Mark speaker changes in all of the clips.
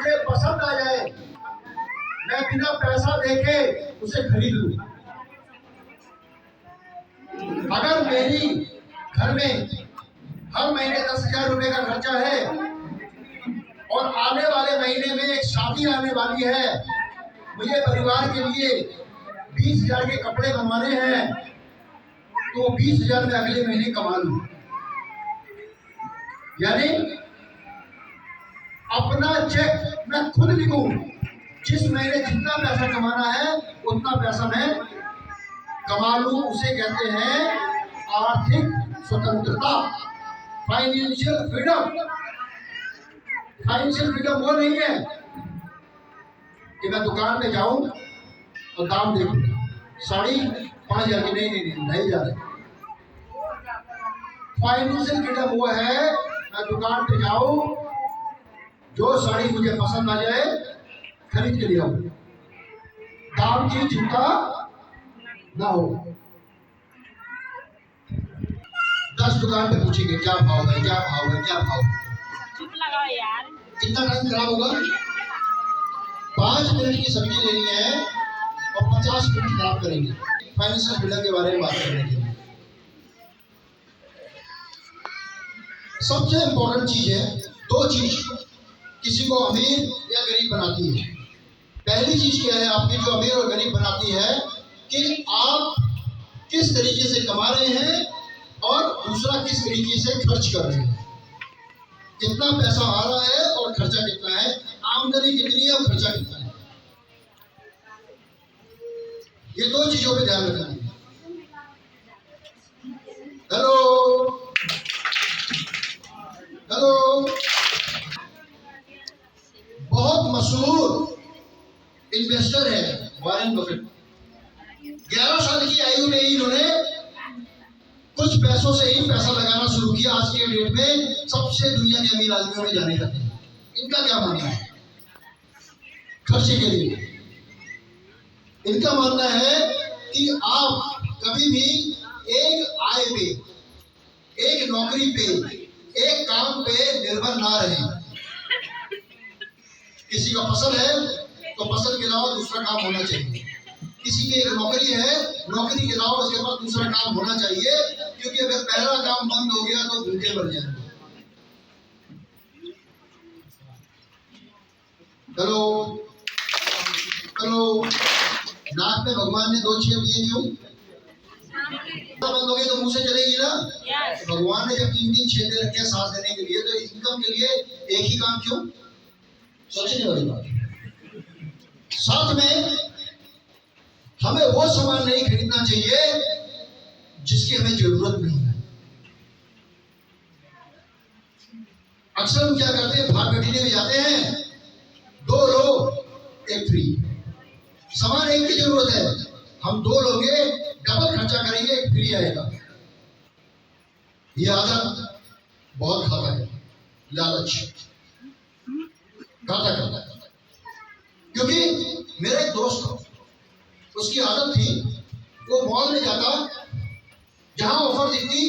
Speaker 1: मुझे पसंद आ जाए, मैं बिना पैसा देके उसे खरीद लूं। अगर मेरी घर में हर महीने 10,000 रुपए का खर्चा है और आने वाले महीने में एक शादी आने वाली है, मुझे परिवार के लिए 20,000 के कपड़े बनवाने हैं, तो 20,000 में अगले महीने कमा लूं। यानी अपना चेक मैं खुद लिखूं, जिस महीने जितना पैसा कमाना है उतना पैसा मैं कमा लूं। उसे कहते हैं आर्थिक स्वतंत्रता, फाइनेंशियल फ्रीडम। फाइनेंशियल फ्रीडम वो नहीं है कि मैं दुकान में जाऊं और दाम देखूं, साड़ी 5,000 की, नहीं जा रहे। फाइनेंशियल फ्रीडम वो है मैं दुकान पे जाऊं, जो साड़ी मुझे पसंद आ जाए खरीद के ले आऊं, दाम की चिंता ना हो। 10 दुकान पे पूछेंगे क्या भाव है, क्या भाव है, क्या भाव है। चुप लगाओ यार, कितना टाइम खराब होगा। 5 मिनट की सब्जी लेनी है और 50 मिनट खराब करेंगे फाइनेंशियल फ्रीडम के बारे में बात करने के लिए। सबसे इंपॉर्टेंट चीज है, 2 चीज किसी को अमीर या गरीब बनाती है। पहली चीज क्या है आपकी जो अमीर और गरीब बनाती है कि आप किस तरीके से कमा रहे हैं और दूसरा किस तरीके से खर्च कर रहे हैं। कितना पैसा आ रहा है और खर्चा कितना है, आमदनी कितनी है और खर्चा कितना है। ये 2 चीजों पे ध्यान रखना है। हेलो हेलो, बहुत मशहूर इन्वेस्टर है वॉरेन बफेट। 11 साल की आयु में ही इन्होंने कुछ पैसों से ही पैसा लगाना शुरू किया। आज के डेट में सबसे दुनिया के अमीर आदमियों में जाने जाते हैं। इनका क्या मानना है खर्चे के लिए? इनका मानना है कि आप कभी भी एक आय पे, एक नौकरी पे, एक काम पे निर्भर ना रहें। किसी का फसल है तो फसल के अलावा दूसरा काम होना चाहिए। किसी की एक नौकरी है, नौकरी के अलावा उसके पास दूसरा काम होना चाहिए, क्योंकि अगर पहला काम बंद हो गया तो भूखे मर जाएंगे। हेलो हेलो, नाक में भगवान ने 2 छेद दिए, क्यों? बंद हो गई तो मुंह से चलेगी ना। भगवान ने जब 3-3 छेद रखे हैं सांस लेने के लिए, तो इनकम के लिए एक ही काम क्यों? सोचने वाली बात। साथ में हमें वो सामान नहीं खरीदना चाहिए जिसकी हमें जरूरत नहीं है। अक्सर हम क्या करते हैं, भाग बैठने में जाते हैं, 2 लो 1 फ्री। सामान एक की जरूरत है, हम 2 लोगे, डबल खर्चा करेंगे, 1 फ्री आएगा। ये आदत बहुत घातक है, लालच घातक है। क्योंकि मेरा एक दोस्त था, उसकी आदत थी, वो मॉल में जाता, जहां ऑफर दिखती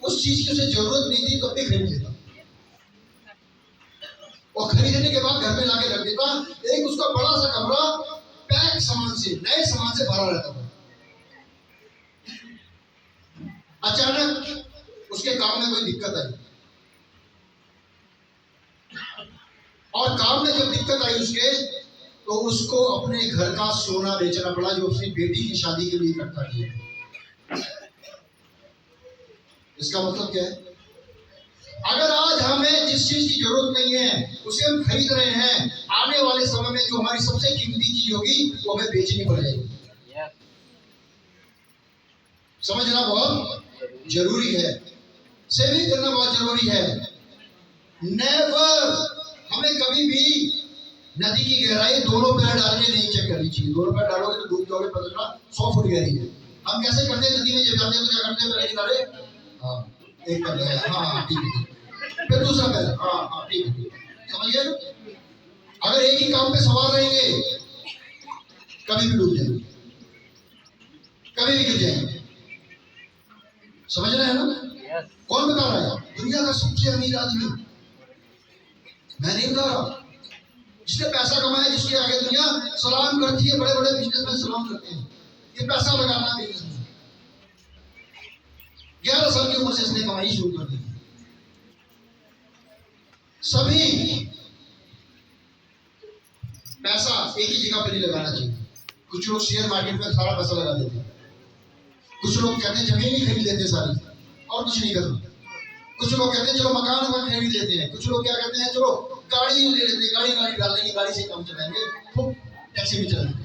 Speaker 1: उस चीज की उसे जरूरत नहीं थी तो भी खरीद लेता, और खरीदने के बाद घर में लाके रख देता। एक उसका बड़ा सा कमरा पैक सामान से, नए सामान से भरा रहता था। अचानक उसके काम में कोई दिक्कत आई, और काम में जब दिक्कत आई उसके, तो उसको अपने घर का सोना बेचना पड़ा जो अपनी बेटी की शादी के लिए इकट्ठा किया। इसका मतलब क्या है? अगर आज हमें जिस चीज की जरूरत नहीं है उसे हम खरीद रहे हैं, आने वाले समय में जो हमारी सबसे कीमती चीज होगी वो हमें बेचनी पड़ जाएगी। समझना बहुत जरूरी है, सेविंग करना बहुत जरूरी है। नेवर, हमें कभी भी नदी की गहराई दोनों पैर डाल के नहीं चेक करनी चाहिए। दोनों पैर डालोगे तो डूब जाओगे, पता चला 100 फुट गहरी है। हम कैसे करते हैं, नदी में जब जाते हैं तो क्या करते हैं, पहले किनारे हाँ एक पैर लगाया, हाँ ठीक है, फिर दूसरा पैर, हाँ ठीक है, समझिए। अगर एक ही काम पे सवार रहेंगे कभी भी डूब जाएंगे, कभी भी गिर जाएंगे। समझ रहे हैं ना? कौन बता रहा है? दुनिया का सबसे अमीर आदमी, मैं नहीं बता रहा, जिसने पैसा कमाया, जिसके आगे दुनिया सलाम करती है, बड़े बड़े बिजनेसमैन सलाम करते हैं, ये पैसा लगाना बिजनेस में। 11 साल की उम्र से इसने कमाई शुरू कर दी। सभी पैसा एक ही जगह पर नहीं लगाना चाहिए। कुछ लोग शेयर मार्केट में सारा पैसा लगा देते हैं, कुछ लोग कहते हैं जमीन ही खरीद लेते सारी और कुछ नहीं करते, कुछ लोग कहते हैं चलो मकान वकान खरीद लेते हैं, कुछ लोग क्या कहते हैं चलो गाड़ी ले लेते हैं, गाड़ी डाल देंगे, गाड़ी से काम चलाएंगे, खूब टैक्सी भी चलाएंगे।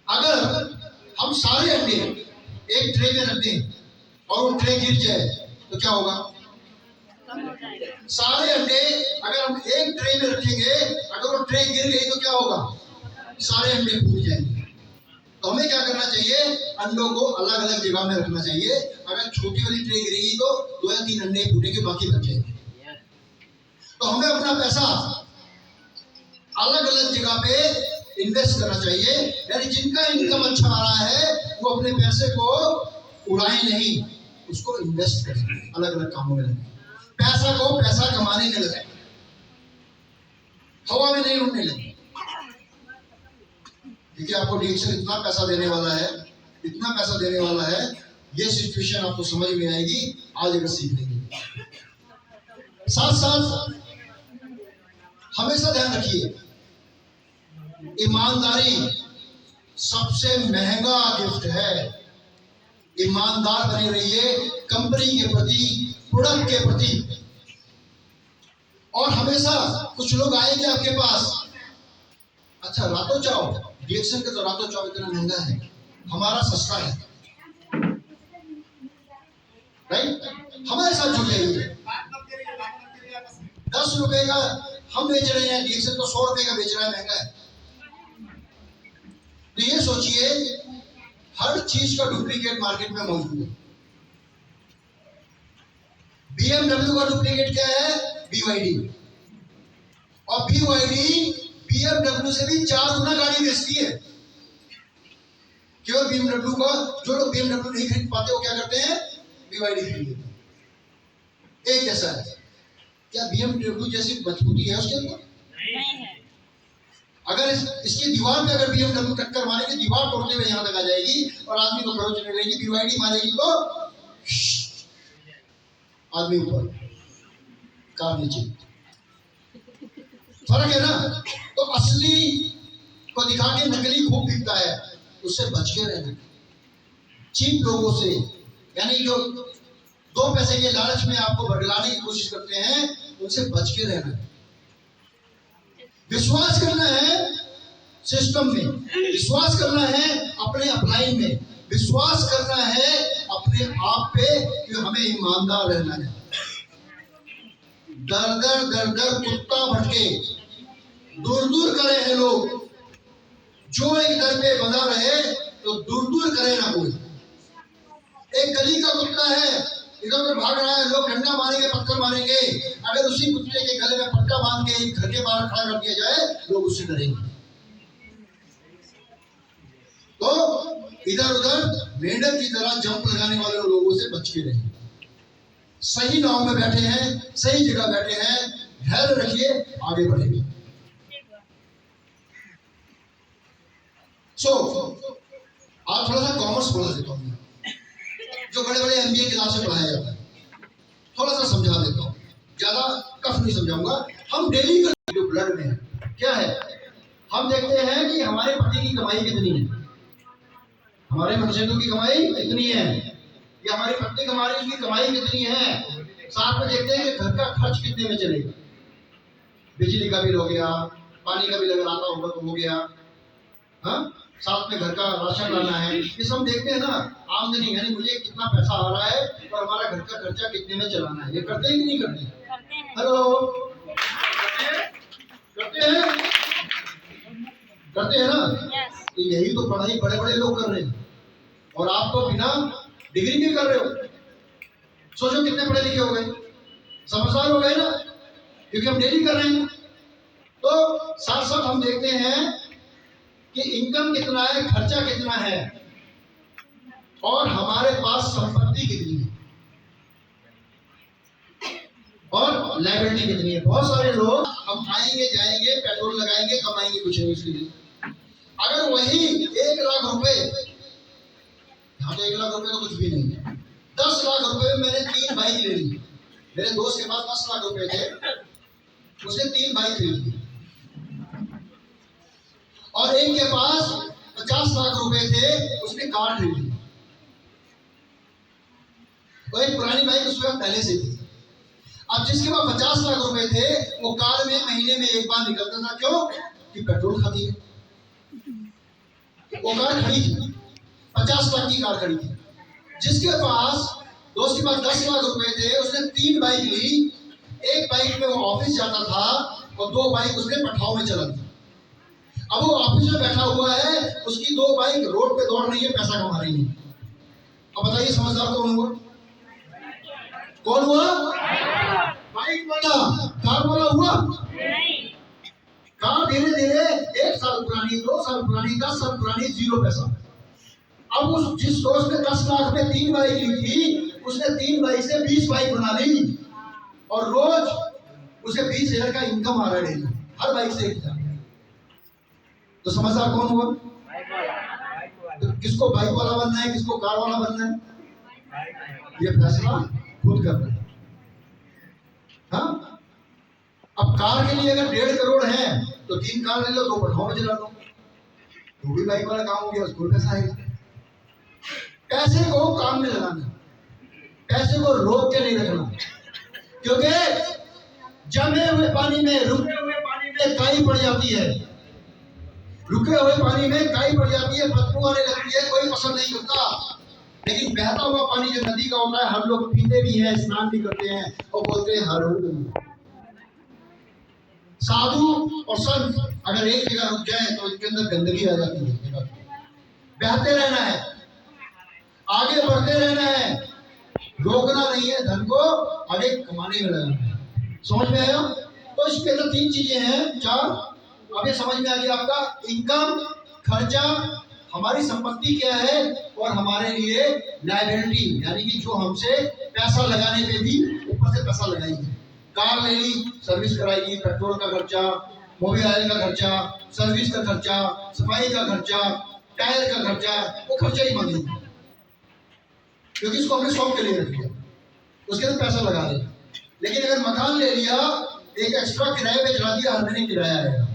Speaker 1: अगर हम सारे अंडे एक ट्रे में रख दें और वो ट्रे गिर जाए तो क्या होगा? सारे अंडे अगर हम एक ट्रे में रखेंगे, अगर वो ट्रे गिर गई तो क्या होगा? सारे अंडे फूट जाएंगे। तो हमें क्या करना चाहिए? अंडों को अलग अलग जगह में रखना चाहिए। अगर छोटी वाली ट्रे गिरेगी तो 2 या 3 अंडे फूटेंगे, बाकी बच जाएंगे। तो हमें अपना पैसा अलग अलग जगह पे इन्वेस्ट करना चाहिए। यानी जिनका इनकम अच्छा आ रहा है वो अपने पैसे को उड़ाए नहीं, उसको इन्वेस्ट करें, अलग अलग कामों में लगे। पैसा को पैसा कमाने में लगे, हवा में नहीं उड़ने लगे। देखिए आपको डीएक्शन इतना पैसा देने वाला है, इतना पैसा देने वाला है, ये सिचुएशन आपको समझ में आएगी आज अगर सीख लेंगे। साथ साथ हमेशा ध्यान रखिए, ईमानदारी सबसे महंगा गिफ्ट है। ईमानदार बने रहिए कंपनी के प्रति, प्रोडक्ट के प्रति। और हमेशा कुछ लोग आएंगे आपके पास, अच्छा रातों चाव डीएक्शन का तो रातों चाव इतना महंगा है, हमारा सस्ता है, राइट? हमारे साथ जुड़ जाइए। 10 रुपए का हम बेच रहे हैं, डीएक्शन तो 100 रुपए का बेच रहा है, महंगा है। तो ये सोचिए हर चीज का डुप्लीकेट मार्केट में मौजूद है। BMW का डुप्लीकेट क्या है? BYD। और BYD BMW से भी 4 गुना गाड़ी बेचती है। क्यों? BMW का जो लोग BMW नहीं खरीद पाते वो क्या करते हैं? BYD खरीद लेते हैं। एक ऐसा है, क्या BMW जैसी मजबूती है उसके अंदर? नहीं है। अगर इसकी दीवार पे अगर BMW टक्कर मारेगी, दीवार तोड़ते हुए यहाँ तक आ जाएगी और आदमी को खरोच नहीं रहेगी। BYD मारेगी तो आदमी ऊपर, कार नीचे। फर्क है ना? तो असली को दिखा के नकली खूब दिखता है, उससे बच के रहना। चीप लोगों से, यानी जो 2 पैसे के लालच में आपको बदलाने की कोशिश करते हैं, उनसे बच के रहना। विश्वास करना है सिस्टम में, विश्वास करना है अपने अपलाइन में, विश्वास करना है अपने आप पे कि हमें ईमानदार रहना है। दर दर कुत्ता भटके, दूर दूर करे हैं लोग। जो एक दर पे बंधा रहे तो दूर दूर करे ना कोई। एक गली का कुत्ता है, इधर उधर भाग रहा है, लोग डंडा मारेंगे, पत्थर मारेंगे। अगर उसी कुत्ते के गले में पट्टा बांध के घर के बाहर खड़ा कर दिया जाए, लोग उससे डरेंगे। तो इधर उधर मेंढक की तरह जंप लगाने वाले लोगों से बच के रहिए। सही नाव में बैठे हैं, सही जगह बैठे हैं, धैर्य रखिए, आगे बढ़ेंगे। आज थोड़ा सा कॉमर्स पढ़ा देता हूँ, जो बड़े बड़े MBA क्लास में पढ़ाया जाता है, थोड़ा सा समझा देता हूँ, ज्यादा टफ नहीं समझाऊंगा। हम डेली का जो ब्लड में है क्या है, हम देखते हैं कि हमारे पति की कमाई कितनी है, हमारे मर्चेंटों की कमाई कितनी है, या हमारी पत्नी कमाई उसकी कमाई कितनी है। साथ में देखते हैं कि घर का खर्च कितने में चलेगा, बिजली का बिल हो गया, पानी का बिल अगर आता होगा तो हो गया, हाँ, साथ में घर का राशन लाना है, ये सब देखते हैं ना। आमदनी यानी मुझे कितना पैसा आ रहा है और हमारा घर का खर्चा कितने में चलाना है, ये करते हैं कि नहीं करते? हेलो, करते हैं ना? तो यही तो पढ़ाई बड़े बड़े लोग कर रहे हैं और आप तो बिना डिग्री भी कर रहे हो। सोचो कितने पढ़े लिखे हो गए, समझदार हो गए ना, क्योंकि हम डेली कर रहे हैं। तो साथ साथ हम देखते हैं कि इनकम कितना है, खर्चा कितना है और हमारे पास संपत्ति कितनी है। और लाइबिलिटी कितनी है। बहुत सारे लोग हम आएंगे जाएंगे, पेट्रोल लगाएंगे, कमाएंगे कुछ नहीं उसके लिए। अगर वही 1 लाख रुपए, यहाँ तो 1 लाख रुपए तो कुछ भी नहीं है, 10 लाख रुपए में मैंने 3 बाइक ले ली। मेरे दोस्त के पास 10 लाख रुपए थे, उसने 3 बाइक ले ली। और एक के पास 50 लाख रुपए थे, उसने कार ले ली। वो एक पुरानी बाइक उसके पास पहले से थी। अब जिसके पास 50 लाख रुपए थे, वो कार में महीने में एक बार निकलता था। क्यों? कि पेट्रोल खाती है। वो कार खड़ी थी, 50 लाख की कार खड़ी थी। जिसके पास, दोस्त के पास 10 लाख रुपए थे, उसने 3 बाइक ली। एक बाइक में वो ऑफिस जाता था और 2 बाइक उसने पठाव में चला दी। अब वो ऑफिस में बैठा हुआ है, उसकी 2 बाइक रोड पे दौड़ रही है, पैसा कमा रही है। अब बताइए समझदार कौन हुआ? कौन हुआ? बाइक वाला। कार वाला हुआ? कार धीरे धीरे 1 साल पुरानी, 2 साल पुरानी, 10 साल पुरानी, 0 पैसा। अब उस जिस दोस्त ने 10 लाख में 3 बाइक ली थी, उसने 3 बाइक से 20 बाइक बना ली और रोज उसे 20,000 का इनकम आ रहा है, हर बाइक से 1,000। तो समझदार कौन हुआ? तो किसको बाइक वाला बनना है, किसको कार वाला बनना है, ये फैसला खुद करना है। हाँ? अब कार के लिए अगर 1.5 करोड़ है तो 3 कार ले लो, 2 पठाओ में चला लो, तो भी बाइक वाला काम हो गया, उसको पैसा आएगा। पैसे को काम में लगाना, पैसे को रोक के नहीं रखना, क्योंकि जमे हुए पानी में, रुके हुए पानी में काई पड़ जाती है। रुके हुए पानी में काई पड़ जाती है, बदबू आने लगती है, कोई पसंद नहीं करता। लेकिन बहता हुआ पानी जो नदी का होता है, हम लोग पीते भी हैं, स्नान भी करते हैं और बोलते हैं हर। साधु और संत अगर एक जगह रुक जाए तो इसके अंदर गंदगी आ जाती है। बहते रहना है, आगे बढ़ते रहना है, रोकना नहीं है, धन को आगे कमाने में लगाना है। समझ में आया? तो इसके अंदर 3 चीजें हैं, 4। अब ये समझ में आ गया आपका, इनकम, खर्चा, हमारी संपत्ति क्या है, और हमारे लिए लायबिलिटी, यानी कि जो हमसे पैसा लगाने पे भी ऊपर से पैसा लगाएंगे। कार ले ली, सर्विस कराएगी, पेट्रोल का खर्चा, मोबिल ऑयल का खर्चा, सर्विस का खर्चा, सफाई का खर्चा, टायर का खर्चा, वो खर्चा ही मांगेंगे, क्योंकि इसको हमने शौक के लिए रख दिया, उसके अंदर पैसा लगा दिया। लेकिन अगर मकान ले लिया, एक एक्स्ट्रा किराए पे चला दिया, हर महीने किराया आएगा,